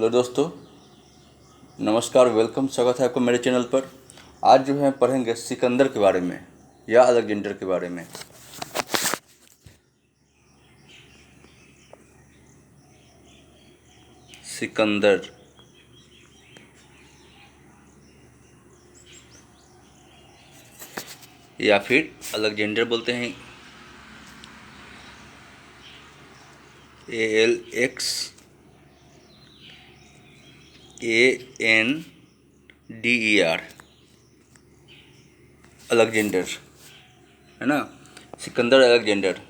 Hello दोस्तों, नमस्कार। Welcome, स्वागत है आपको मेरे चैनल पर। आज जो है पढ़ेंगे सिकंदर के बारे में या अलेक्जेंडर के बारे में। सिकंदर या फिर अलेक्जेंडर बोलते हैं। ALEXANDER, अलेक्जेंडर, है ना। सिकंदर अलेक्जेंडर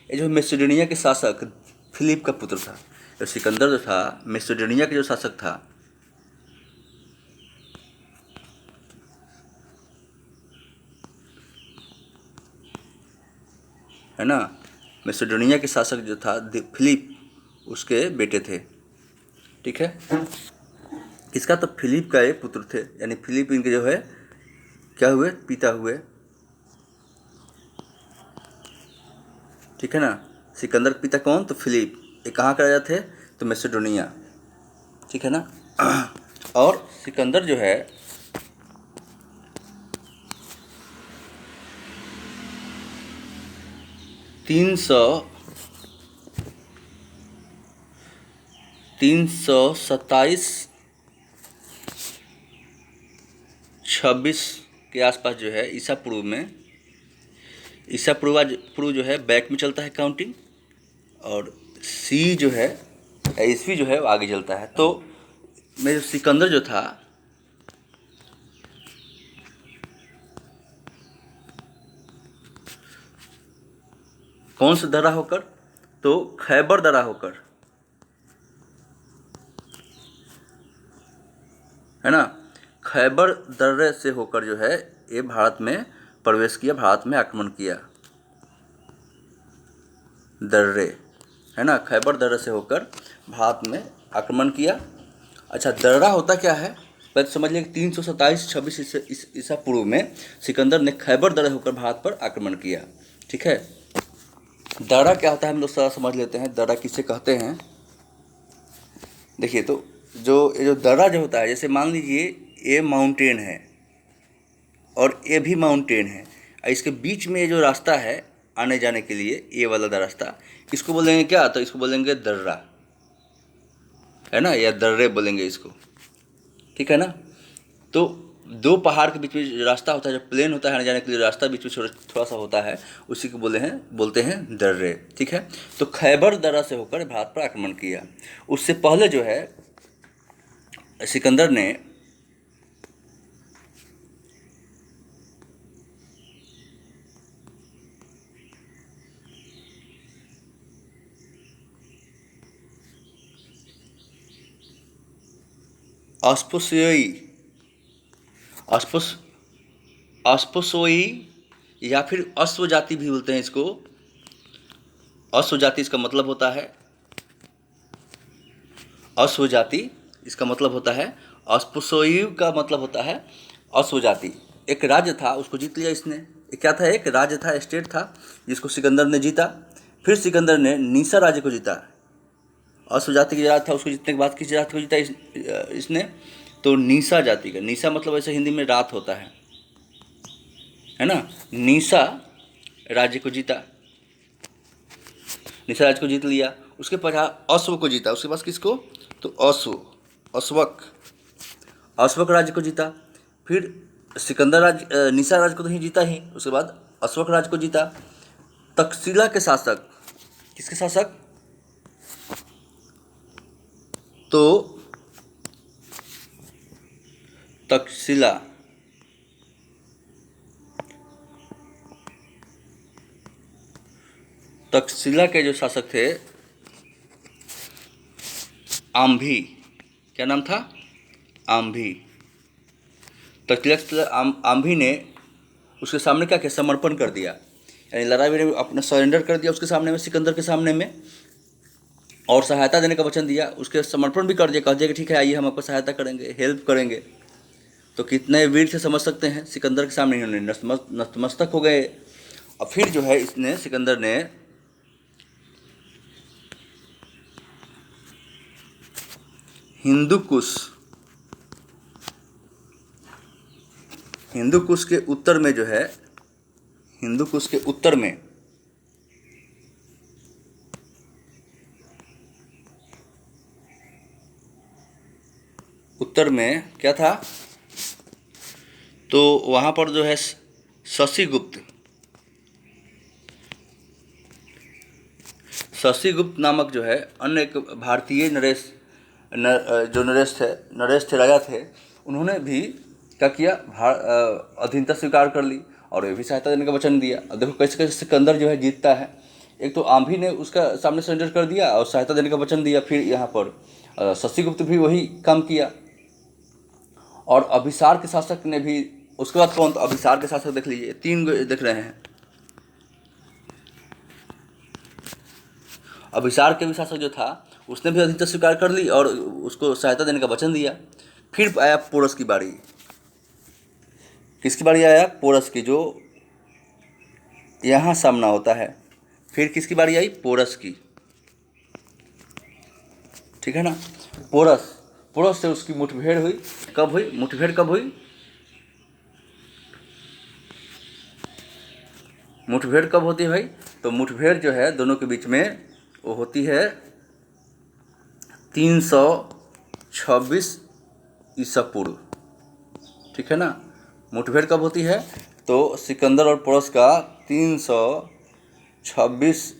ये जो मैसेडोनिया के शासक फिलिप का पुत्र था। तो सिकंदर जो था मैसेडोनिया के जो शासक था, है ना। मैसेडोनिया के शासक जो था फिलिप, उसके बेटे थे। ठीक है। इसका तो फिलिप का ये पुत्र थे, यानी फिलिप इनके जो है क्या हुए, पिता हुए। ठीक है ना। सिकंदर के पिता कौन? तो फिलिप। ये कहाँ के राजा थे? तो मैसेडोनिया। ठीक है ना। और सिकंदर जो है 327 के आसपास जो है ईसा पूर्व में, ईसा पूर्व जो है बैक में चलता है काउंटिंग, और सी जो है ईस्वी जो है वो आगे चलता है। तो मेरे सिकंदर जो था कौन सा दर्रा होकर? तो खैबर दर्रा होकर, है ना। खैबर दर्रे से होकर जो है ये भारत में प्रवेश किया, भारत में आक्रमण किया। दर्रे, है ना। खैबर दर्रे से होकर भारत में आक्रमण किया। अच्छा, दर्रा होता क्या है पहले तो समझ लिया कि 327-26 ईसा पूर्व में सिकंदर ने खैबर दर्रे होकर भारत पर आक्रमण किया। ठीक है। दर्रा क्या होता है हम लोग सारा समझ लेते हैं। दर्रा किसे कहते हैं? देखिए, तो ये जो दर्रा जो होता है, जैसे मान लीजिए ये माउंटेन है और ये भी माउंटेन है, इसके बीच में ये जो रास्ता है आने जाने के लिए, ये वाला रास्ता, इसको बोलेंगे क्या? तो इसको बोलेंगे दर्रा, है ना, या दर्रे बोलेंगे इसको। ठीक है ना। तो दो पहाड़ के बीच में जो रास्ता होता है, जो प्लेन होता है आने जाने के लिए रास्ता बीच में थोड़ा सा होता है, उसी को बोलते हैं दर्रे। ठीक है। तो खैबर दर्रा से होकर भारत पर आक्रमण किया। उससे पहले जो है सिकंदर ने अस्पसोई या फिर अश्व जाति भी बोलते हैं इसको। अश्व जाति इसका मतलब होता है, अश्व जाति इसका मतलब होता है, अस्पसोई का मतलब होता है अश्व जाति। एक राज्य था, उसको जीत लिया इसने। क्या था? एक राज्य था, स्टेट था, जिसको सिकंदर ने जीता। फिर सिकंदर ने नीसा राज्य को जीता। अश्व जाति की राज था, उसको जीतने के बाद किस जाति को जीता इसने? तो नीसा जाति का। नीसा मतलब ऐसे हिंदी में रात होता है ना। नीसा राज्य को जीता, नीसा राज्य को जीत लिया। उसके बाद अश्व को जीता। उसके पास किसको? तो अश्वक राज्य को जीता। फिर सिकंदर राज्य, नीसा राज्य को तो ही जीता ही, उसके बाद अश्वक राज्य को जीता। तक्षशिला के शासक, किसके शासक? तो तक्षशिला के जो शासक थे आम्भी। क्या नाम था? आम्भी। तक्षशिला आम्भी ने उसके सामने क्या किया? समर्पण कर दिया, यानी लड़ाई में अपना सरेंडर कर दिया उसके सामने में, सिकंदर के सामने में, और सहायता देने का वचन दिया। उसके समर्पण भी कर दिया, कह दिया कि ठीक है, आइए हम आपको सहायता करेंगे, हेल्प करेंगे। तो कितने वीर से समझ सकते हैं। सिकंदर के सामने इन्होंने नतमस्तक हो गए। और फिर जो है इसने, सिकंदर ने हिंदू कुश, हिंदू कुश के उत्तर में जो है, हिंदू कुश के उत्तर में क्या था, तो वहाँ पर जो है शशिगुप्त नामक जो है अन्य एक भारतीय जो नरेश थे, राजा थे, उन्होंने भी क्या किया, अधीनता स्वीकार कर ली और वे भी सहायता देने का वचन दिया। अब देखो कैसे कैसे सिकंदर जो है जीतता है। एक तो आम्भी ने उसका सामने सरेंडर कर दिया और सहायता देने का वचन दिया, फिर यहाँ पर शशिगुप्त भी वही काम किया। और अभिसार के शासक ने भी, उसके बाद कौन, तो अभिसार के शासक देख लीजिए, 3 देख रहे हैं। अभिसार के भी शासक जो था उसने भी अधीनता स्वीकार कर ली और उसको सहायता देने का वचन दिया। फिर आया पोरस की बारी। किसकी बारी आया, पोरस की, जो यहाँ सामना होता है। फिर किसकी बारी आई, पोरस की, ठीक है ना। पोरस से उसकी मुठभेड़ हुई। कब हुई मुठभेड़, कब हुई, मुठभेड़ कब होती है भाई, तो मुठभेड़ जो है दोनों के बीच में वो होती है 326 ईसा पूर्व, ठीक है ना। मुठभेड़ कब होती है, तो सिकंदर और पोरस का 326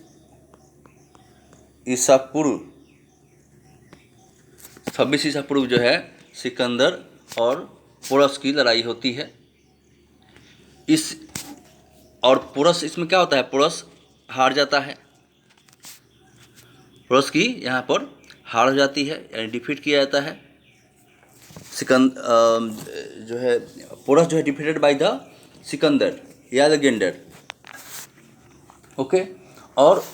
ईसा पूर्व, 26 ईसा पूर्व जो है सिकंदर और पोरस की लड़ाई होती है। और पोरस, इसमें क्या होता है, पोरस हार जाता है, पोरस की यहाँ पर हार हो जाती है, यानी डिफीट किया जाता है। जो है पोरस जो है डिफीटेड बाय द सिकंदर या अलेक्जेंडर, ओके। और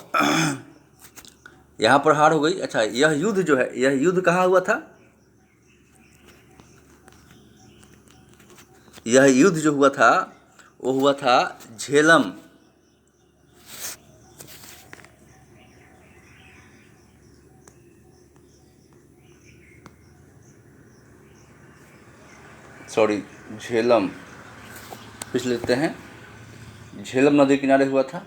यहाँ पर हार हो गई। अच्छा, यह युद्ध जो है, यह युद्ध कहाँ हुआ था, यह युद्ध जो हुआ था वो हुआ था झेलम, झेलम, पूछ लेते हैं, झेलम नदी किनारे हुआ था।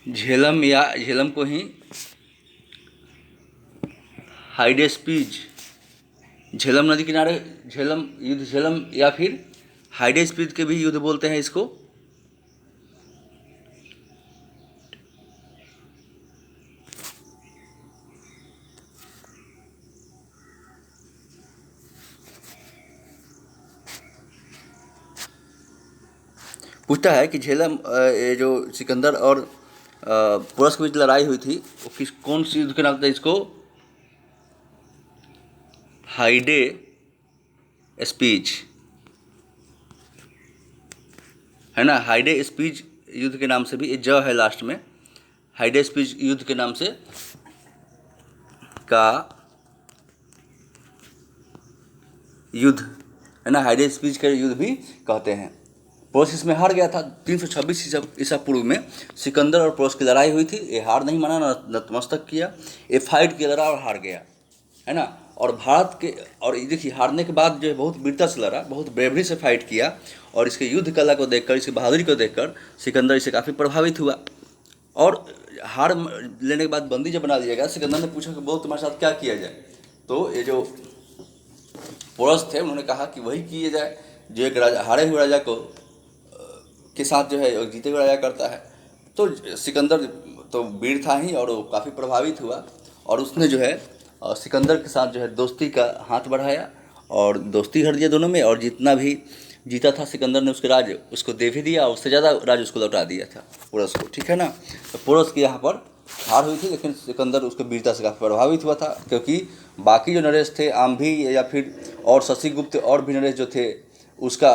झेलम को ही हाइडेस्पीज, झेलम नदी किनारे झेलम या फिर हाइडेस्पीज के भी युद्ध बोलते हैं इसको। पूछता है कि झेलम, ये जो सिकंदर और पोरस के बीच लड़ाई हुई थी वो कौन सी युद्ध के नाम था, इसको हाइडे स्पीच, है ना। हाइडे स्पीच युद्ध के नाम से भी, ज है लास्ट में, हाइडे स्पीच युद्ध के नाम से का युद्ध, है ना, हाइडे स्पीच का युद्ध भी कहते हैं। पोरस इसमें हार गया था। 326 ईसा पूर्व में सिकंदर और पोरस की लड़ाई हुई थी। ये हार नहीं माना, नतमस्तक किया, ये फाइट किया, लड़ा और हार गया, है ना। और भारत के, और देखिए हारने के बाद जो है बहुत वीरता से लड़ा, बहुत ब्रेवरी से फाइट किया, और इसके युद्ध कला को देखकर, इसकी बहादुरी को देखकर सिकंदर इससे काफ़ी प्रभावित हुआ। और हार लेने के बाद बंदी जब बना दिया गया, सिकंदर ने पूछा कि बहुत तुम्हारे साथ क्या किया जाए, तो ये जो पोरस थे उन्होंने कहा कि वही किया जाए जो एक राजा, हारे हुए राजा को के साथ जो है जीते हुए राजा करता है। तो सिकंदर तो वीर था ही, और वो काफ़ी प्रभावित हुआ, और उसने जो है सिकंदर के साथ जो है दोस्ती का हाथ बढ़ाया, और दोस्ती कर दिया दोनों में, और जितना भी जीता था सिकंदर ने उसके राज उसको दे भी दिया, उससे ज़्यादा राज उसको लौटा दिया था पोरस को, ठीक है ना। तो पोरस की यहाँ पर हार हुई थी, लेकिन सिकंदर उसके वीरता से काफ़ी प्रभावित हुआ था, क्योंकि बाकी जो नरेश थे, आम्भी या फिर और शशिगुप्त और भी नरेश जो थे, उसका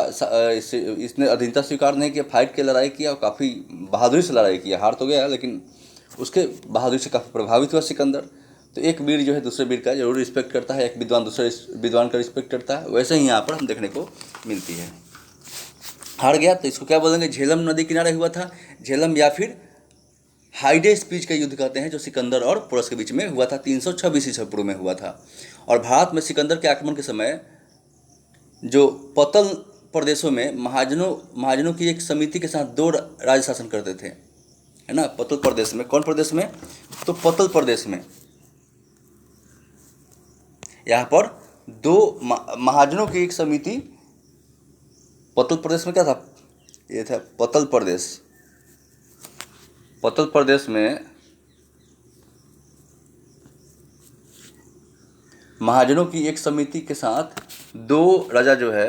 इसने अधीनता स्वीकार नहीं किया, फाइट के लड़ाई किया, और काफ़ी बहादुरी से लड़ाई किया। हार तो गया, लेकिन उसके बहादुरी से काफ़ी प्रभावित हुआ सिकंदर। तो एक वीर जो है दूसरे वीर का जरूर रिस्पेक्ट करता है, एक विद्वान दूसरे विद्वान का रिस्पेक्ट करता है, वैसे ही यहाँ पर हम देखने को मिलती है। हार गया तो इसको क्या बोलेंगे, झेलम नदी किनारे हुआ था, झेलम या फिर हाइडेस ब्रिज का युद्ध कहते हैं, जो सिकंदर और पोरस के बीच में हुआ था, 326 ईसा पूर्व में हुआ था। और भारत में सिकंदर के आक्रमण के समय जो पतल प्रदेशों में महाजनों की एक समिति के साथ दो राज्य शासन करते थे, है ना। पतल प्रदेश में, कौन प्रदेश में, तो पतल प्रदेश में यहाँ पर दो महाजनों की एक समिति, पतल प्रदेश में क्या था, ये था पतल प्रदेश। पतल प्रदेश में महाजनों की एक समिति के साथ दो राजा जो है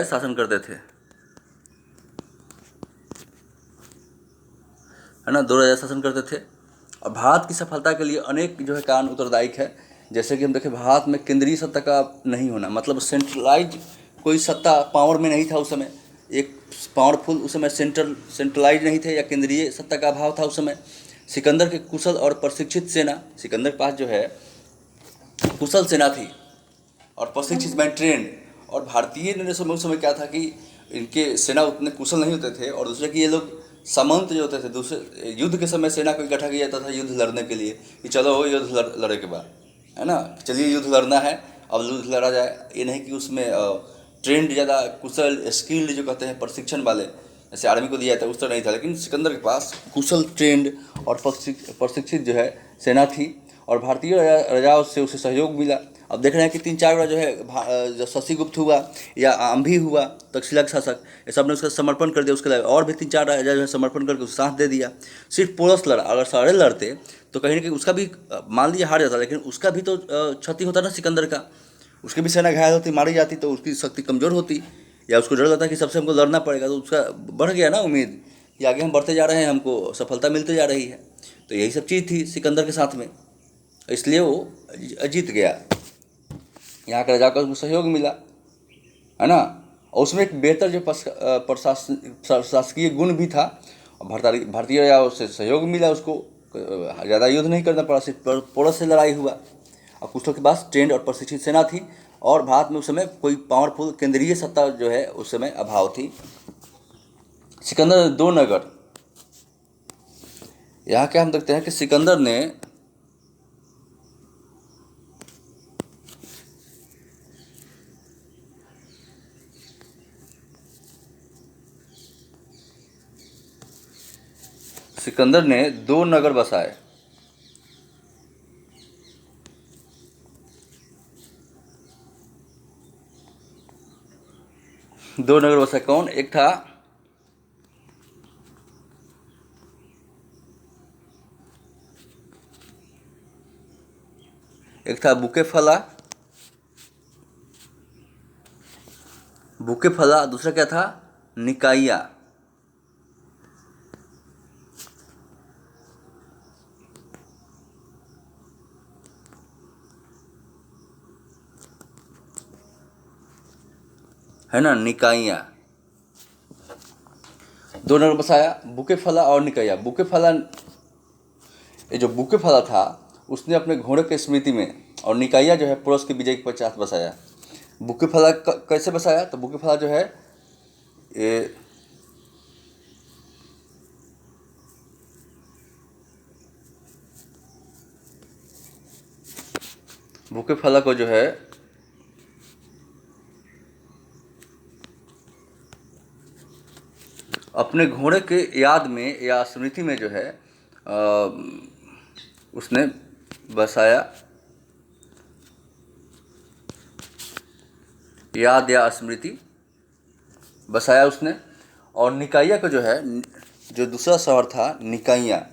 शासन करते थे, है ना। दो राजा शासन करते थे। और भारत की सफलता के लिए अनेक जो है कारण उत्तरदायी है। जैसे कि हम देखें, भारत में केंद्रीय सत्ता का नहीं होना, मतलब सेंट्रलाइज कोई सत्ता पावर में नहीं था उस समय, एक पावरफुल उस समय सेंट्रलाइज नहीं थे, या केंद्रीय सत्ता का अभाव था उस समय। सिकंदर के कुशल और प्रशिक्षित सेना, सिकंदर के पास जो है कुशल सेना थी और प्रशिक्षित मैन ट्रेंड। और भारतीय नरेशों में उस समय क्या था कि इनके सेना उतने कुशल नहीं होते थे, और दूसरे कि ये लोग सामंत जो होते थे, दूसरे युद्ध के समय सेना को इकट्ठा किया जाता था युद्ध लड़ने के लिए, कि चलो वो युद्ध लड़े के बाद, है ना, चलिए युद्ध लड़ना है, अब युद्ध लड़ा जाए। ये नहीं कि उसमें ट्रेंड ज़्यादा कुशल स्किल्ड जो कहते हैं प्रशिक्षण वाले, जैसे आर्मी को दिया जाता है उस तरह नहीं था, लेकिन सिकंदर के पास कुशल ट्रेंड और प्रशिक्षित जो है सेना थी, और भारतीय राजाओं से उसे सहयोग मिला। अब देख रहे हैं कि 3-4 बार जो है, जो शशिगुप्त हुआ या अम्भी हुआ तक्षशिला के शासक, ये सब ने उसका समर्पण कर दिया, उसके अलावा और भी 3-4 राजा जो है समर्पण करके उसका साथ दे दिया। सिर्फ पोरस लड़ा, अगर सारे लड़ते तो कहीं ना कहीं उसका भी, मान लीजिए हार जाता, लेकिन उसका भी तो क्षति होता ना सिकंदर का, उसकी भी सेना घायल होती, मारी जाती, तो उसकी शक्ति कमज़ोर होती, या उसको डर लगता कि सबसे हमको लड़ना पड़ेगा, तो उसका बढ़ गया ना उम्मीद कि आगे हम बढ़ते जा रहे हैं, हमको सफलता मिलती जा रही है। तो यही सब चीज़ थी सिकंदर के साथ में, इसलिए वो जीत गया, यहाँ के राजा को उसको सहयोग मिला, है ना। और उसमें एक बेहतर जो प्रशासकीय गुण भी था। भारतीय राजाओं से सहयोग मिला, उसको ज़्यादा युद्ध नहीं करना पड़ा, सिर्फ पोरस से लड़ाई हुआ, और कुशों के पास ट्रेंड और प्रशिक्षित सेना थी, और भारत में उस समय कोई पावरफुल केंद्रीय सत्ता जो है उस समय अभाव थी। सिकंदर ने 2 नगर, यहाँ क्या हम देखते हैं कि सिकंदर ने सिकंदर ने 2 नगर बसाए। दो नगर बसाए, कौन, एक था बुकेफला, दूसरा क्या था, निकाइया। है ना, निकाइया। 2 नगर बसाया, बुकेफला और निकाइया। ये जो बुकेफला था उसने अपने घोड़े के स्मृति में, और निकाइया जो है पोरस के विजय के पश्चात बसाया। बुकेफला कैसे बसाया, तो बुकेफला जो है ये बुकेफला को जो है अपने घोड़े के याद में या स्मृति में जो है उसने बसाया, याद या स्मृति बसाया उसने। और निकाइया को जो है, जो दूसरा शहर था निकाइया,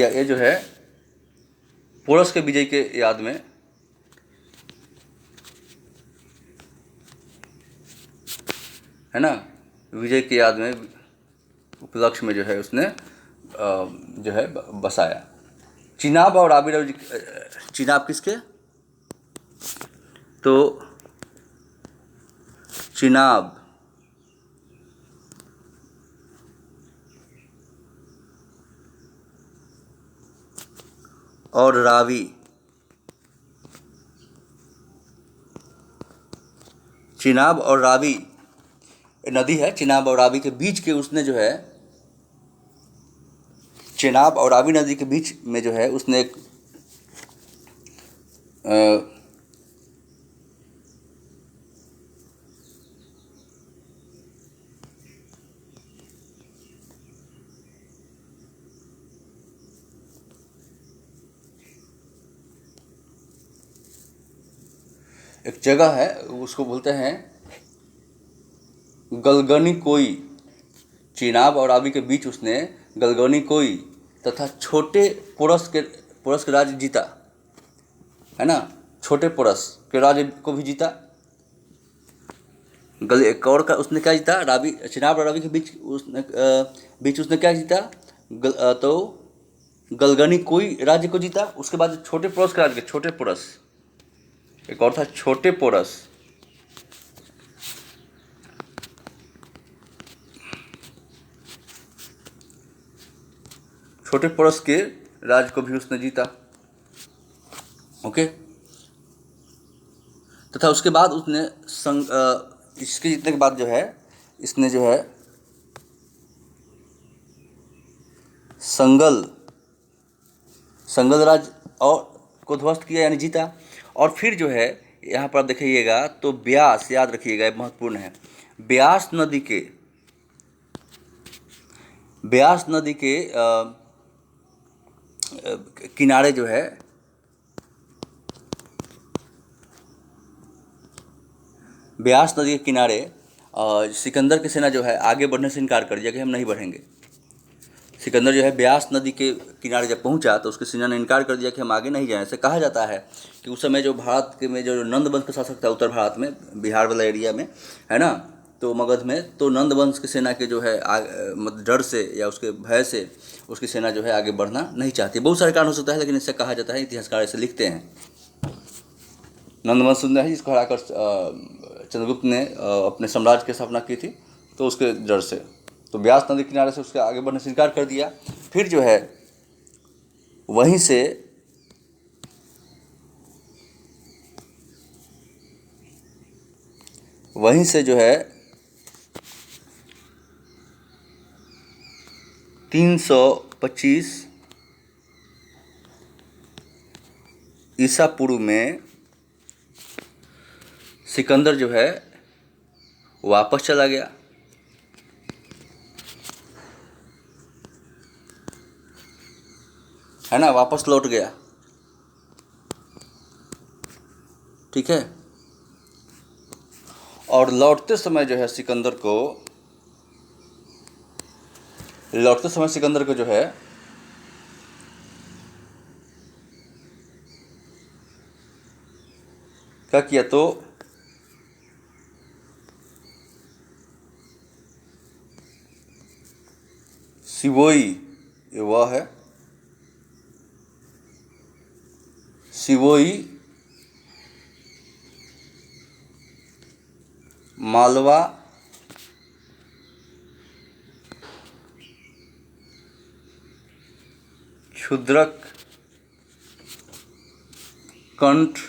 ये जो है पोरस के विजय के याद में, है ना, विजय के याद में, उपलक्ष्य में जो है उसने जो है बसाया। चिनाब और आबिर, चिनाब किसके, तो चिनाब और रावी। चिनाब और रावी नदी है, चिनाब और रावी के बीच के उसने जो है, चिनाब और रावी नदी के बीच में जो है उसने एक एक जगह है, उसको बोलते हैं गलगनी कोई। चिनाब और रावी के बीच उसने गलगनी कोई तथा छोटे पोरस के राज्य जीता, है ना, छोटे पोरस के राज्य को भी जीता। एक और का उसने क्या जीता, रावी, चिनाब और रावी के बीच उसने क्या जीता, तो गलगनी कोई राज्य को जीता। उसके बाद छोटे पोरस के राज्य के, छोटे पोरस, एक और था छोटे पोरस, छोटे पोरस के राज्य को भी उसने जीता। ओके, तथा उसके बाद उसने इसके जीतने के बाद जो है इसने जो है संगल राज्य और को ध्वस्त किया, यानी जीता। और फिर जो है यहाँ पर देखिएगा तो ब्यास, याद रखिएगा, महत्वपूर्ण है, ब्यास नदी के किनारे जो है, ब्यास नदी के किनारे सिकंदर की सेना जो है आगे बढ़ने से इनकार कर दिया कि हम नहीं बढ़ेंगे। सिकंदर जो है ब्यास नदी के किनारे जब पहुंचा तो उसकी सेना ने इनकार कर दिया कि हम आगे नहीं जाएं। ऐसे कहा जाता है कि उस समय जो भारत के में जो नंद वंश का शासक था उत्तर भारत में, बिहार वाला एरिया में, है ना, तो मगध में, तो नंद वंश की सेना के जो है डर से या उसके भय से उसकी सेना जो है आगे बढ़ना नहीं चाहती। बहुत सारे कारण हो सकता है, लेकिन इससे कहा जाता है, इतिहासकार ऐसे लिखते हैं। नंद वंश है जिसको हराकर चंद्रगुप्त ने अपने साम्राज्य की स्थापना की थी, तो उसके डर से तो ब्यास नदी किनारे से उसके आगे बढ़ने से इनकार कर दिया। फिर जो है वहीं से जो है 325 ईसा पूर्व में सिकंदर जो है वापस चला गया। है ना, वापस लौट गया। ठीक है, और लौटते समय जो है सिकंदर को जो है क्या किया, तो सिवोई, ये वह है सिवोई, मालवा, क्षुद्रक, कंठ,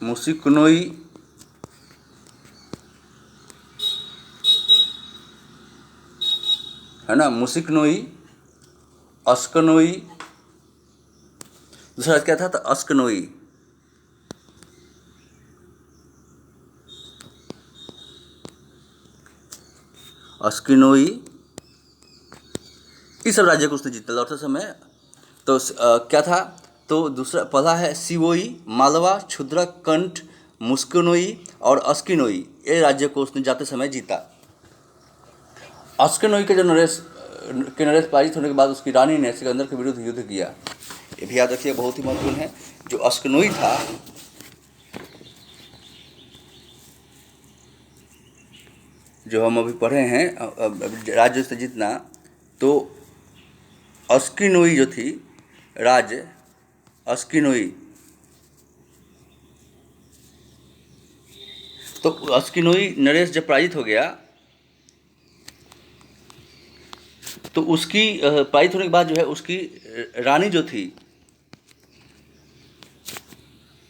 मुसिकनोई, है ना, मुसिकनोई, अस्कनोई, दूसरा क्या था, तो अस्कनोई, अस्किनोई, इस सब राज्य को उसने जीता लौटते समय। तो क्या था, तो दूसरा पहला है सिवोई, मालवा, क्षुद्रक, कंठ, मुस्किनोई और अस्किनोई, ये राज्य को उसने जाते समय जीता। अस्किनोई के नरेश पराजित होने के बाद उसकी रानी ने सिकंदर के विरुद्ध युद्ध किया। ये भी याद रखिए, बहुत ही महत्वपूर्ण है। जो अस्किनोई था जो हम अभी पढ़े हैं राज्य से जीतना, तो अस्किनोई जो थी राज्य, अस्किनोई, तो अस्किनोई नरेश जब पराजित हो गया तो उसकी पराजित होने के बाद जो है उसकी रानी जो थी,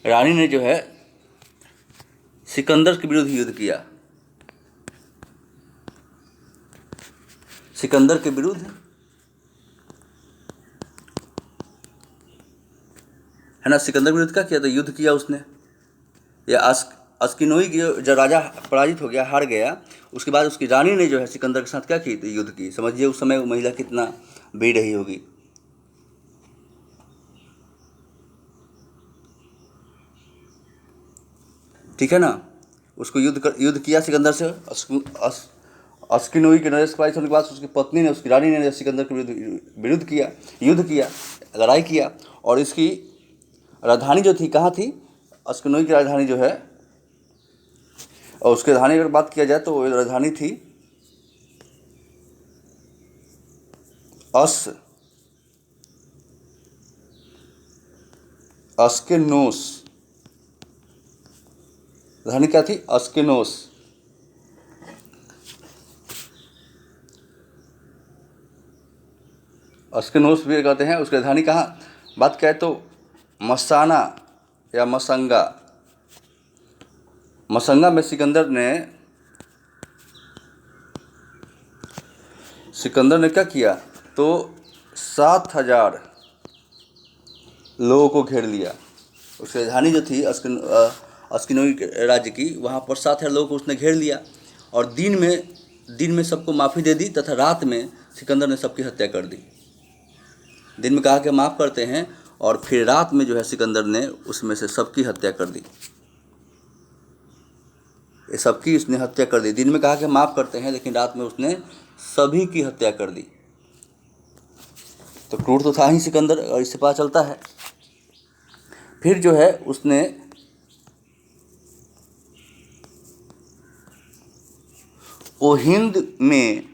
रानी ने जो है सिकंदर के विरुद्ध युद्ध किया, सिकंदर के विरुद्ध, है ना, सिकंदर के विरुद्ध क्या किया, तो युद्ध किया उसने। या अस्किनोई जब राजा पराजित हो गया, हार गया, उसके बाद उसकी रानी ने जो है सिकंदर के साथ क्या की, तो युद्ध की। समझिए उस समय वो महिला कितना वीर रही होगी। ठीक है ना, उसको युद्ध किया सिकंदर से। अस्किनोई के नरेश पराजित होने के बाद उसकी पत्नी ने, उसकी रानी ने सिकंदर के विरुद्ध किया, युद्ध किया, लड़ाई किया। और इसकी राजधानी जो थी कहाँ थी, अस्किनोई की राजधानी जो है, और उसकी राजधानी अगर बात किया जाए तो राजधानी थी अस्केनोस। राजधानी क्या थी, अस्केनोस। अस्केनोस भी कहते हैं। उसकी राजधानी कहाँ बात किया तो मसाना या मसंगा। मसंगा में सिकंदर ने क्या किया, तो 7,000 लोगों को घेर लिया। उसकी राजधानी जो थी अस्किनोई राज्य की, वहाँ पर 7,000 लोगों को उसने घेर लिया। और दिन में सबको माफ़ी दे दी, तथा रात में सिकंदर ने सबकी हत्या कर दी। दिन में कहा कि माफ़ करते हैं, और फिर रात में जो है सिकंदर ने उसमें से सबकी हत्या कर दी। ये सबकी उसने हत्या कर दी। दिन में कहा कि माफ़ करते हैं, लेकिन रात में उसने सभी की हत्या कर दी। तो क्रूर तो था ही सिकंदर, और इससे पता चलता है। फिर जो है उसने ओहिंद में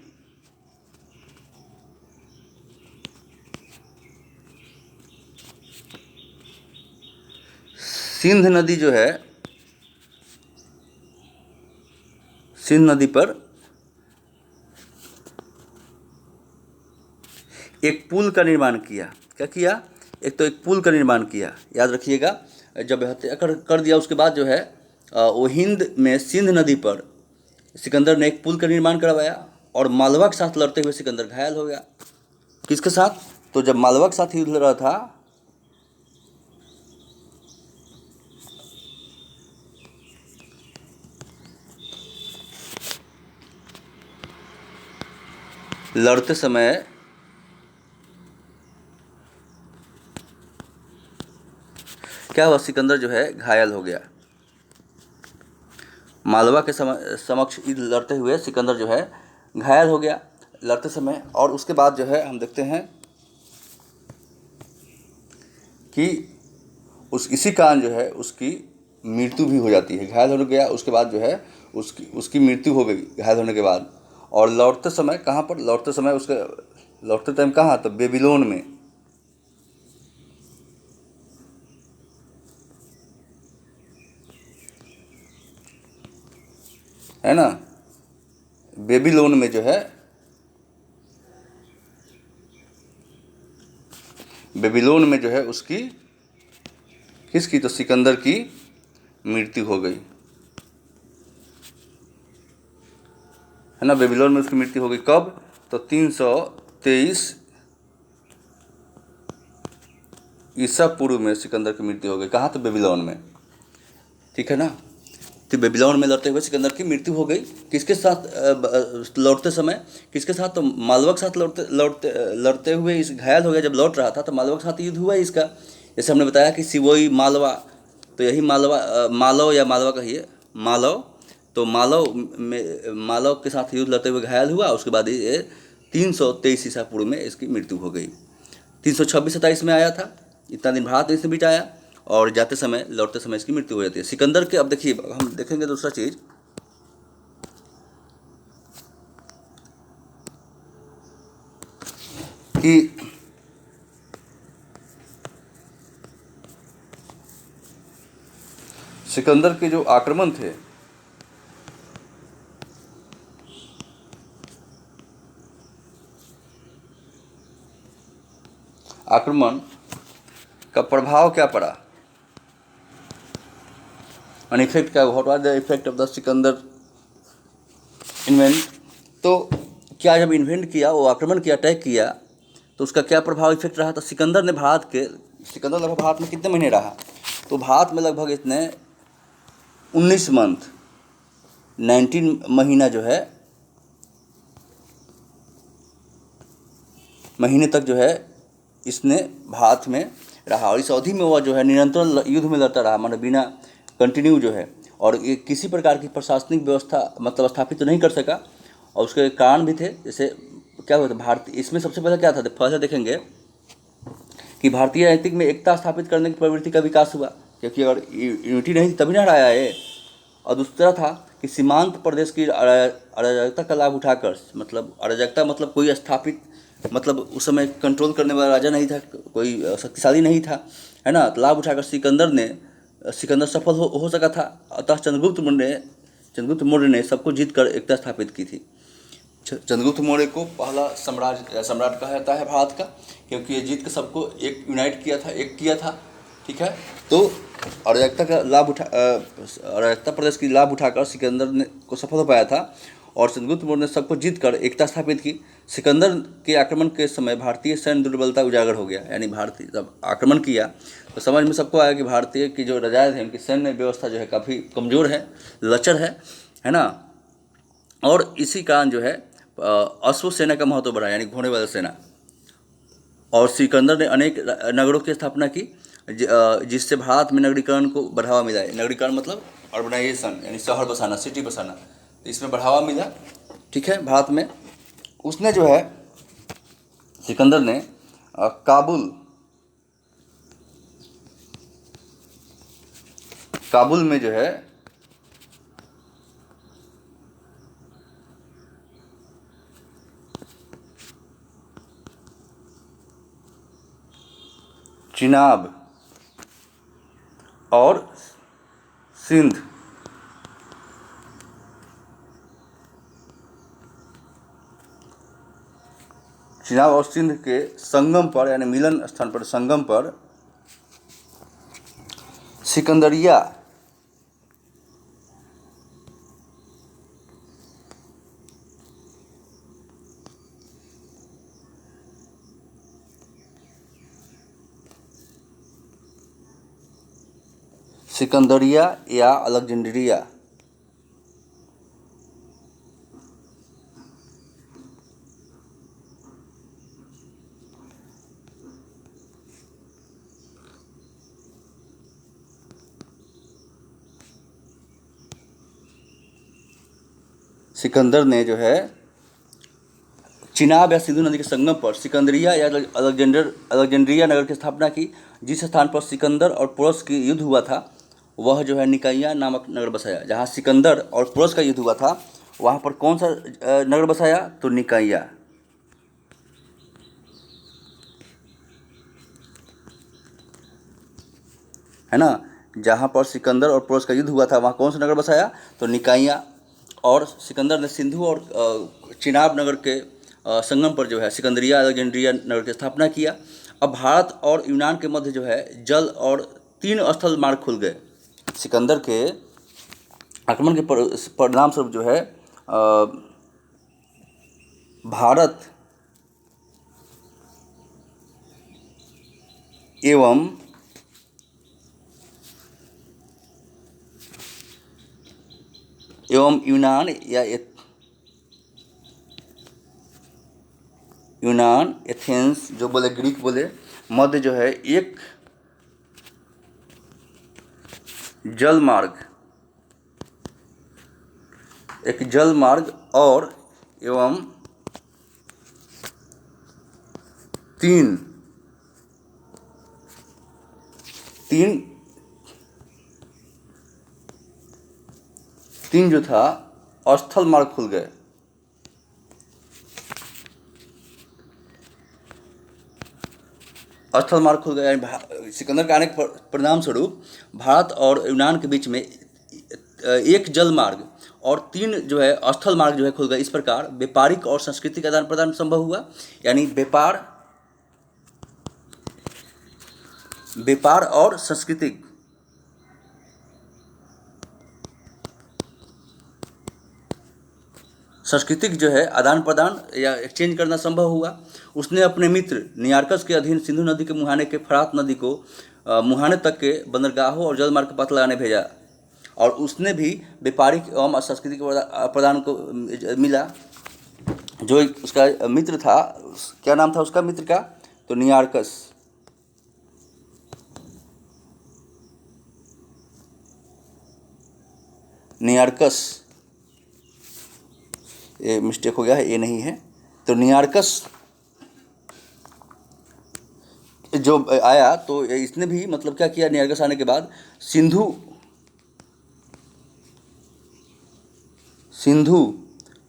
सिंध नदी जो है, सिंध नदी पर एक पुल का निर्माण किया। क्या किया, एक पुल का निर्माण किया, याद रखिएगा। जब हत्या कर दिया, उसके बाद जो है ओहिंद में सिंध नदी पर सिकंदर ने एक पुल का निर्माण करवाया, और मालवा के साथ लड़ते हुए सिकंदर घायल हो गया। किसके साथ, तो जब मालवा के साथ युद्ध लड़ रहा था, लड़ते समय क्या हुआ, सिकंदर जो है घायल हो गया। मालवा के समक्ष युद्ध लड़ते हुए सिकंदर जो है घायल हो गया लड़ते समय। और उसके बाद जो है हम देखते हैं कि इसी कारण जो है उसकी मृत्यु भी हो जाती है। घायल हो गया, उसके बाद जो है उसकी मृत्यु हो गई घायल होने के बाद। और लौटते समय कहाँ पर, लौटते समय उसके लौटते टाइम कहाँ, तो बेबीलोन में, है ना, बेबीलोन में जो है, बेबीलोन में जो है उसकी, किसकी, तो सिकंदर की मृत्यु हो गई, है ना। बेबीलोन में उसकी मृत्यु हो गई। कब, तो 323 ईसा पूर्व में सिकंदर की मृत्यु हो गई। कहाँ, तो बेबीलोन में। ठीक है ना, तो बेबीलोन में लड़ते हुए सिकंदर की मृत्यु हो गई। किसके साथ लौटते समय, किसके साथ, तो मालवा के साथ लड़ते हुए इस घायल हो गया। जब लौट रहा था तो मालवा के साथ युद्ध हुआ इसका। जैसे हमने बताया कि सिवोई मालवा, तो यही मालव या मालवा कहिए, मालव। तो मालव के साथ युद्ध लड़ते हुए घायल हुआ। उसके बाद ये 323 ईसा पूर्व में इसकी मृत्यु हो गई। 326-27 में आया था, इतना दिन भारत देश में बिताया, और जाते समय लौटते समय इसकी मृत्यु हो जाती है सिकंदर के। अब देखिए, हम देखेंगे दूसरा चीज़, कि सिकंदर के जो आक्रमण थे आक्रमण का प्रभाव क्या पड़ा, an इफेक्ट क्या, what was the effect of the Sikandar invent. तो क्या जब इन्वेंट किया, वो आक्रमण किया, अटैक किया, तो उसका क्या प्रभाव इफेक्ट रहा। तो सिकंदर लगभग भारत में कितने महीने रहा, तो भारत में लगभग इसने 19 मंथ 19 महीना जो है, महीने तक जो है इसने भारत में रहा। और इस अवधि में वह जो है निरंतर युद्ध में लड़ता रहा, मतलब बिना कंटिन्यू जो है, और ये किसी प्रकार की प्रशासनिक व्यवस्था मतलब स्थापित तो नहीं कर सका। और उसके कारण भी थे, जैसे क्या हुआ था भारतीय, इसमें सबसे पहले क्या था, फर्स्ट देखेंगे कि भारतीय राजनीतिक में एकता स्थापित करने की प्रवृत्ति का विकास हुआ, क्योंकि अगर यूनिटी नहीं थी तभी ना हराया ये। और दूसरा था कि सीमांत प्रदेश की अराजकता का लाभ उठाकर, मतलब अराजकता मतलब कोई स्थापित, मतलब उस समय कंट्रोल करने वाला राजा नहीं था, कोई शक्तिशाली नहीं था, है ना। तो लाभ उठाकर सिकंदर सफल हो सका था। अतः चंद्रगुप्त मौर्य ने सबको जीत कर एकता स्थापित की थी। चंद्रगुप्त मौर्य को पहला सम्राट कहा जाता है भारत का, क्योंकि ये जीत के सबको एक यूनाइट किया था, एक किया था, ठीक है। तो अराजकता प्रदेश की लाभ उठाकर सिकंदर ने को सफल हो पाया था, और चंद्रगुप्त मौर्य ने सबको जीत कर एकता स्थापित की। सिकंदर के आक्रमण के समय भारतीय सैन्य दुर्बलता उजागर हो गया, यानी भारतीय जब आक्रमण किया तो समझ में सबको आया कि भारतीय की जो राजाएं थे उनकी सैन्य व्यवस्था जो है काफ़ी कमज़ोर है, लचर है ना। और इसी कारण जो है अश्व सेना का महत्व बढ़ा, यानी घोड़े वाली सेना। और सिकंदर ने अनेक नगरों की स्थापना की, जिससे भारत में नगरीकरण को बढ़ावा मिला है। नगरीकरण मतलब अर्बनाइजेशन, यानी शहर बसाना, सिटी बसाना, तो इसमें बढ़ावा मिला, ठीक है, भारत में। उसने जो है सिकंदर ने काबुल में जो है चिनाब और सिंध के संगम पर, यानी मिलन स्थान पर, संगम पर सिकंदरिया या अलेक्जेंड्रिया, सिकंदर ने जो है चिनाब या सिंधु नदी के संगम पर सिकंदरिया या अलेक्जेंड्रिया नगर की स्थापना की। जिस स्थान पर सिकंदर और पुरस की युद्ध हुआ था वह जो है निकाइया नामक नगर बसाया। जहाँ सिकंदर और पुरस का युद्ध हुआ था वहाँ पर कौन सा नगर बसाया, तो निकाइया, है ना। जहाँ पर सिकंदर और पुरस का युद्ध हुआ था वहाँ कौन सा नगर बसाया, तो निकाइया। और सिकंदर ने सिंधु और चिनाब नगर के संगम पर जो है सिकंदरिया अलेक्जेंड्रिया नगर की स्थापना किया। अब भारत और यूनान के मध्य जो है जल और 3 स्थल मार्ग खुल गए। सिकंदर के आक्रमण के परिणाम स्वरूप जो है भारत एवं यूनान एथेंस जो बोले, ग्रीक बोले, मध्य जो है एक जल मार्ग और एवं 3 जो था स्थल मार्ग खुल गए। स्थल मार्ग खुल गया, सिकंदर के आने के परिणाम स्वरूप भारत और यूनान के बीच में एक जल मार्ग और 3 जो है स्थल मार्ग जो है खुल गया। इस प्रकार व्यापारिक और सांस्कृतिक आदान प्रदान संभव हुआ, यानी व्यापार और सांस्कृतिक जो है आदान प्रदान या एक्सचेंज करना संभव हुआ। उसने अपने मित्र नियार्कस के अधीन सिंधु नदी के मुहाने के फरात नदी को मुहाने तक के बंदरगाहों और जलमार्ग का पता लगाने भेजा, और उसने भी व्यापारिक एवं सांस्कृतिक प्रदान को मिला। जो उसका मित्र था, क्या नाम था उसका मित्र का, तो नियार्कस। ये मिस्टेक हो गया है, ये नहीं है, तो नियार्कस जो आया तो इसने भी मतलब क्या किया, नियार्कस आने के बाद सिंधु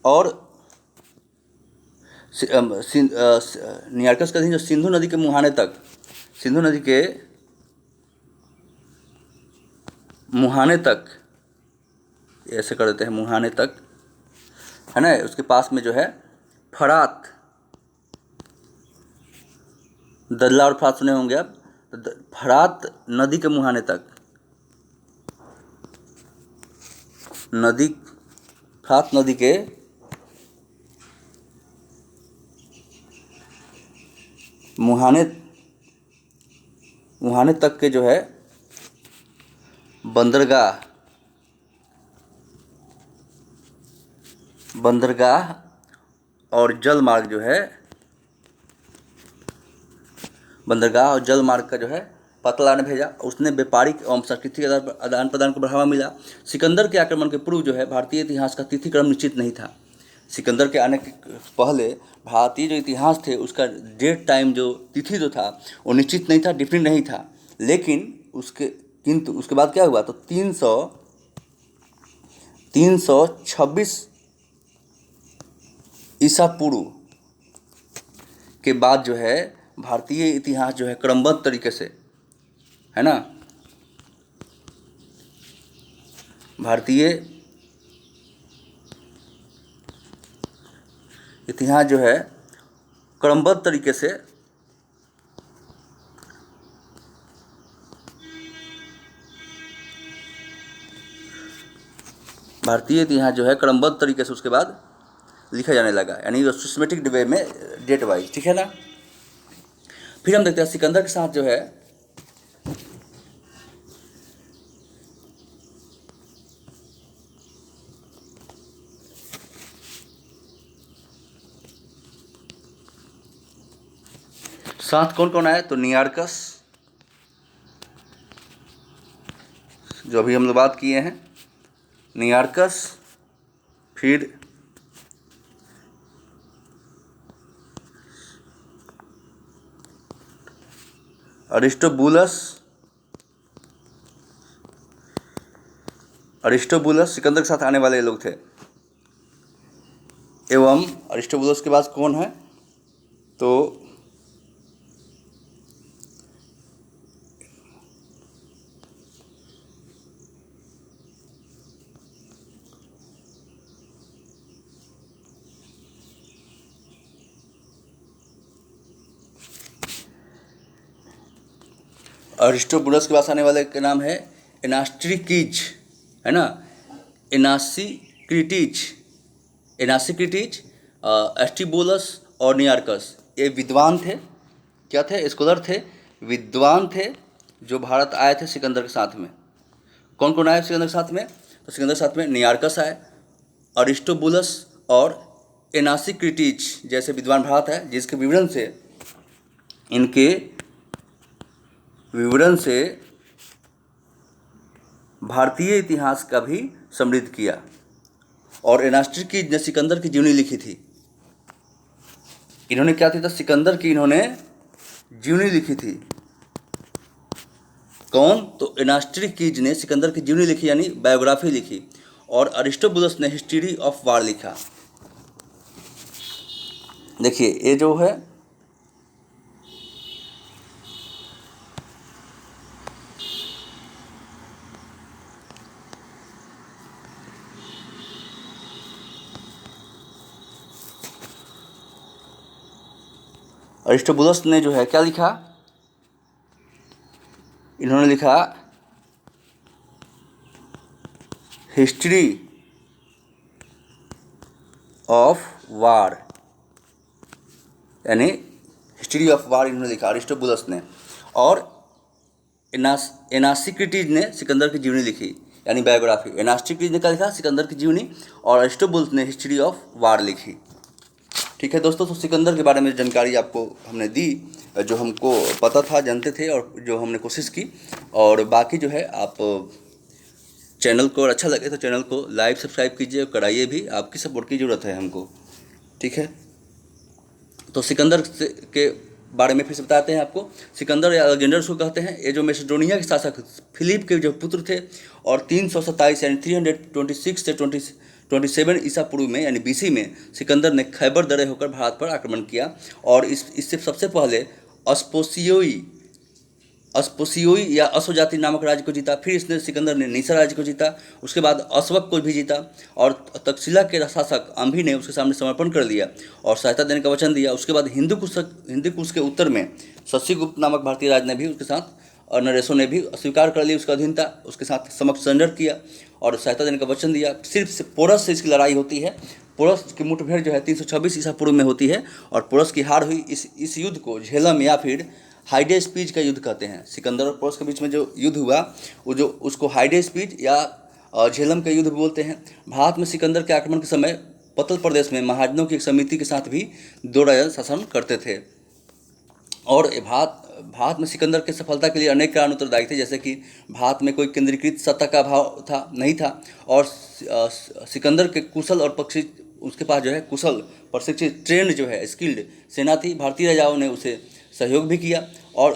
और नियार्कस का जो सिंधु नदी के मुहाने तक, सिंधु नदी के मुहाने तक, ऐसे कर देते हैं मुहाने तक, है ना, उसके पास में जो है फरात, दल्ला और फरात सुने होंगे आप, तो फरात नदी के मुहाने तक, फरात नदी के मुहाने तक के जो है बंदरगाह और जल मार्ग जो है, बंदरगाह और जल मार्ग का जो है पता लगाने भेजा। उसने व्यापारिक एवं सांस्कृतिक आदान प्रदान को बढ़ावा मिला। सिकंदर के आक्रमण के पूर्व जो है भारतीय इतिहास का तिथि क्रम निश्चित नहीं था। सिकंदर के आने के पहले भारतीय जो इतिहास थे उसका डेट टाइम जो तिथि जो था वो निश्चित नहीं था, डिफरेंट नहीं था। लेकिन किंतु उसके बाद क्या हुआ, तो 326 ईसा पूर्व के बाद जो है भारतीय इतिहास जो है क्रमबद्ध तरीके से, है ना, भारतीय इतिहास जो है क्रमबद्ध तरीके से उसके बाद लिखा जाने लगा, यानी सिस्टमेटिक वे में डेट वाइज, ठीक है ना। फिर हम देखते हैं सिकंदर के साथ जो है कौन कौन आया, तो नियार्कस, जो अभी हम लोग बात किए हैं, नियार्कस, फिर अरिस्टोबुलस सिकंदर के साथ आने वाले लोग थे। एवं अरिस्टोबुलस के बाद कौन है, तो अरिस्टोबुलस के पास आने वाले का नाम है एनास्ट्रिकीज, है ना, एनासीक्रिटीज, एस्टिबुलस और नियार्कस। ये विद्वान थे, क्या थे, स्कॉलर थे, विद्वान थे, जो भारत आए थे सिकंदर के साथ में। कौन कौन आए सिकंदर के साथ में, तो सिकंदर के साथ में नियार्कस आए, अरिस्टोबुलस और एनासीक्रिटीज जैसे विद्वान भारत है, जिसके विवरण से भारतीय इतिहास का भी समृद्ध किया। और एनास्ट्रिकीज ने सिकंदर की जीवनी लिखी थी। इन्होंने क्या थी, सिकंदर की इन्होंने जीवनी लिखी थी। कौन, तो एनास्ट्रिकीज ने सिकंदर की जीवनी लिखी, यानी बायोग्राफी लिखी। और अरिस्टोबुलस ने हिस्ट्री ऑफ वार लिखा। देखिए ये जो है अरिस्टोबुलस ने जो है क्या लिखा, इन्होंने लिखा हिस्ट्री ऑफ वार, यानी हिस्ट्री ऑफ वार इन्होंने लिखा अरिस्टोबुलस ने। और एनासिक्रिटीज ने सिकंदर की जीवनी लिखी, यानी बायोग्राफी। एनासिक्रिटीज ने क्या लिखा, सिकंदर की जीवनी, और अरिस्टोबुलस ने हिस्ट्री ऑफ वार लिखी। ठीक है दोस्तों, तो सिकंदर के बारे में जानकारी आपको हमने दी, जो हमको पता था, जानते थे, और जो हमने कोशिश की। और बाकी जो है आप चैनल को अच्छा लगे तो चैनल को लाइक सब्सक्राइब कीजिए, कराइए भी, आपकी सपोर्ट की ज़रूरत है हमको। ठीक है, तो सिकंदर के बारे में फिर से बताते हैं आपको। सिकंदर या अलेक्जेंडर उसको कहते हैं। ये जो मैसेडोनिया के शासक फिलिप के जो पुत्र थे, और 327 यानी 326 से 27 ईसा पूर्व में यानी बीसी में सिकंदर ने खैबर दरे होकर भारत पर आक्रमण किया। और इससे सबसे पहले अस्पोसियोई या असो जाति नामक राज्य को जीता। फिर इसने सिकंदर ने निसा राज्य को जीता, उसके बाद अस्वक को भी जीता, और तक्षशिला के शासक अंभी ने उसके सामने समर्पण कर लिया और सहायता देने का वचन दिया। उसके बाद हिंदू कुश के उत्तर में शशिगुप्त नामक भारतीय राज ने भी उसके साथ, और नरेशों ने भी स्वीकार कर ली उसका अधीनता, उसके साथ समक्ष सरेंडर किया और सहायता देने का वचन दिया। सिर्फ से पोरस से इसकी लड़ाई होती है। पोरस की मुठभेड़ जो है 326 ईसा पूर्व में होती है, और पोरस की हार हुई। इस युद्ध को झेलम या फिर हाइडेस्पीज का युद्ध कहते हैं। सिकंदर और पोरस के बीच में जो युद्ध हुआ, वो जो उसको हाइडेस्पीज या झेलम का युद्ध भी हैं। भारत में सिकंदर के आक्रमण के समय पतल प्रदेश में महाजनों की एक समिति के साथ भी 2 राजा शासन करते थे। और भारत में सिकंदर की सफलता के लिए अनेक कारण उत्तरदायी थे, जैसे कि भारत में कोई केंद्रीकृत सत्ता का अभाव नहीं था, और सिकंदर के कुशल और उसके पास जो है कुशल प्रशिक्षित ट्रेंड जो है स्किल्ड सेना थी। भारतीय राजाओं ने उसे सहयोग भी किया, और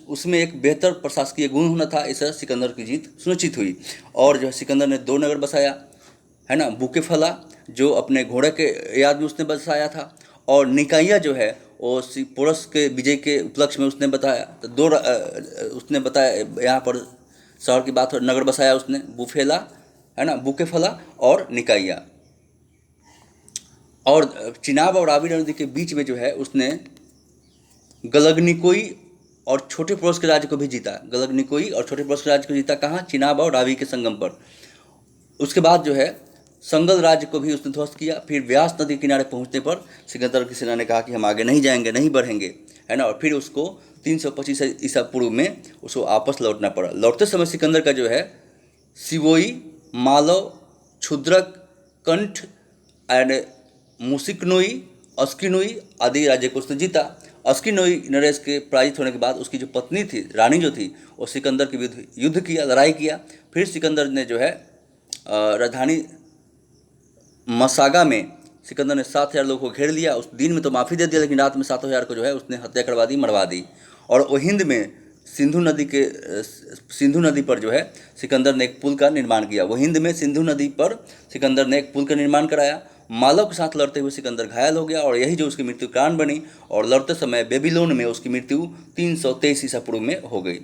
उसमें एक बेहतर प्रशासकीय गुण होना था। इससे सिकंदर की जीत सुनिश्चित हुई। और जो है सिकंदर ने 2 नगर बसाया, है ना, बुकेफला जो अपने घोड़े के याद में उसने बसाया था, और निकाया जो है वो पोरस के विजय के उपलक्ष्य में उसने बताया। तो उसने बताया, यहाँ पर शहर की बात हो, नगर बसाया उसने, बुफेला, है ना, बुकेफला और निकाया। और चिनाब और रावी नदी के बीच में जो है उसने गलगनिकोई और छोटे पोरस के राज्य को भी जीता। गलगनिकोई और छोटे पोरस के राज्य को जीता कहाँ, चिनाब और रावी के संगम पर। उसके बाद जो है संगल राज्य को भी उसने ध्वस्त किया। फिर व्यास नदी के किनारे पहुंचने पर सिकंदर की सेना ने कहा कि हम आगे नहीं जाएंगे, नहीं बढ़ेंगे, है ना, और फिर उसको 325 ईसा पूर्व में उसको वापस लौटना पड़ा। लौटते समय सिकंदर का जो है सिवोई, मालव, क्षुद्रक, कंठ एंड मुसिकनोई, अस्किनोई आदि राज्य को उसने जीता। अस्किनोई नरेश के पराजित होने के बाद उसकी जो पत्नी थी, रानी जो थी, वो सिकंदर के विरुद्ध युद्ध किया, लड़ाई किया। फिर सिकंदर ने जो है राजधानी मसागा में सिकंदर ने 7,000 लोगों को घेर लिया। उस दिन में तो माफ़ी दे दिया, लेकिन रात में 7,000 को जो है उसने हत्या करवा दी, मरवा दी। और वो हिंद में सिंधु नदी पर जो है सिकंदर ने एक पुल का निर्माण किया। वो हिंद में सिंधु नदी पर सिकंदर ने एक पुल का निर्माण कराया। मालव के साथ लड़ते हुए सिकंदर घायल हो गया, और यही जो उसकी मृत्यु कारण बनी। और लड़ते समय बेबीलोन में उसकी मृत्यु 323 ईसा पूर्व में हो गई।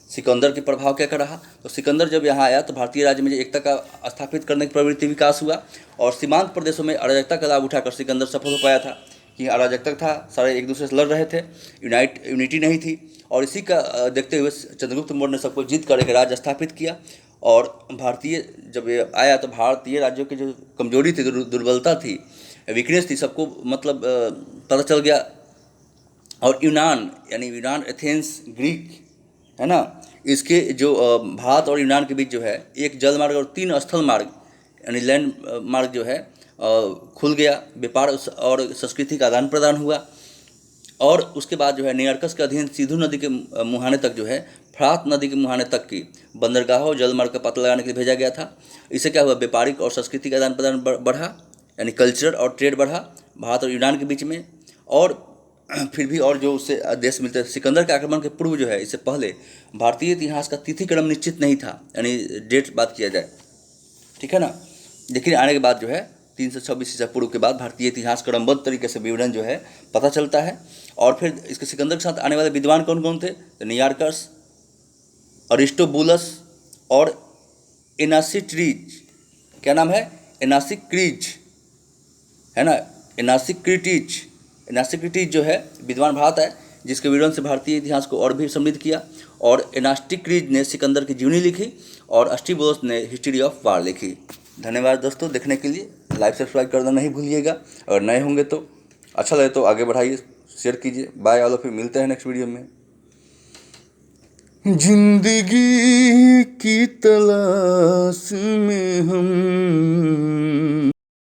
सिकंदर के प्रभाव क्या रहा, तो सिकंदर जब यहाँ आया तो भारतीय राज्य में एकता का स्थापित करने की प्रवृत्ति विकास हुआ, और सीमांत प्रदेशों में अराजकता का लाभ उठाकर सिकंदर सफल हो पाया था। कि अराजकता था, सारे एक दूसरे से लड़ रहे थे, यूनिटी नहीं थी। और इसी का देखते हुए चंद्रगुप्त मौर्य ने सबको जीत कर एक राज्य स्थापित किया। और भारतीय जब ये आया तो भारतीय राज्यों की जो कमजोरी थी, दुर्बलता थी, वीकनेस थी, सबको मतलब पता चल गया। और यूनान यानी यूनान, एथेंस, ग्रीक, है ना, इसके जो भारत और यूनान के बीच जो है एक जल मार्ग और 3 स्थल मार्ग यानी लैंड मार्ग जो है खुल गया। व्यापार और संस्कृति का आदान प्रदान हुआ। और उसके बाद जो है नियर्कस के अधीन सिंधु नदी के मुहाने तक जो है, फ्रात नदी के मुहाने तक की बंदरगाहों जल मार्ग का पता लगाने के लिए भेजा गया था। इससे क्या हुआ, व्यापारिक और सांस्कृतिक आदान प्रदान बढ़ा, यानी कल्चर और ट्रेड बढ़ा भारत और यूनान के बीच में। और फिर भी और जो उससे देश मिलते हैं। सिकंदर के आक्रमण के पूर्व जो है, इससे पहले भारतीय इतिहास का तिथि क्रम निश्चित नहीं था, यानी डेट बात किया जाए, ठीक है ना। लेकिन आने के बाद जो है 326 ईसा पूर्व के बाद भारतीय इतिहास क्रमबद्ध तरीके से विवरण जो है पता चलता है। और फिर इसके सिकंदर के साथ आने वाले विद्वान कौन कौन थे, तो नियार्कस, अरिस्टोबुलस और एनासिट्रीज, क्या नाम है, एनासिक्रीज, है ना, एनासिक्रिटीज, नास्टिक्रिटीज जो है विद्वान भ्राता है जिसके विवरण से भारतीय इतिहास को और भी समृद्ध किया। और नास्टिक्रिटीज ने सिकंदर की जीवनी लिखी और अस्टिबोस ने हिस्ट्री ऑफ वार लिखी। धन्यवाद दोस्तों देखने के लिए। लाइक सब्सक्राइब करना नहीं भूलिएगा, और नए होंगे तो अच्छा लगे तो आगे बढ़ाइए, शेयर कीजिए। बाय ऑल ऑफ यू, मिलते हैं नेक्स्ट वीडियो में। जिंदगी की तलाश में हम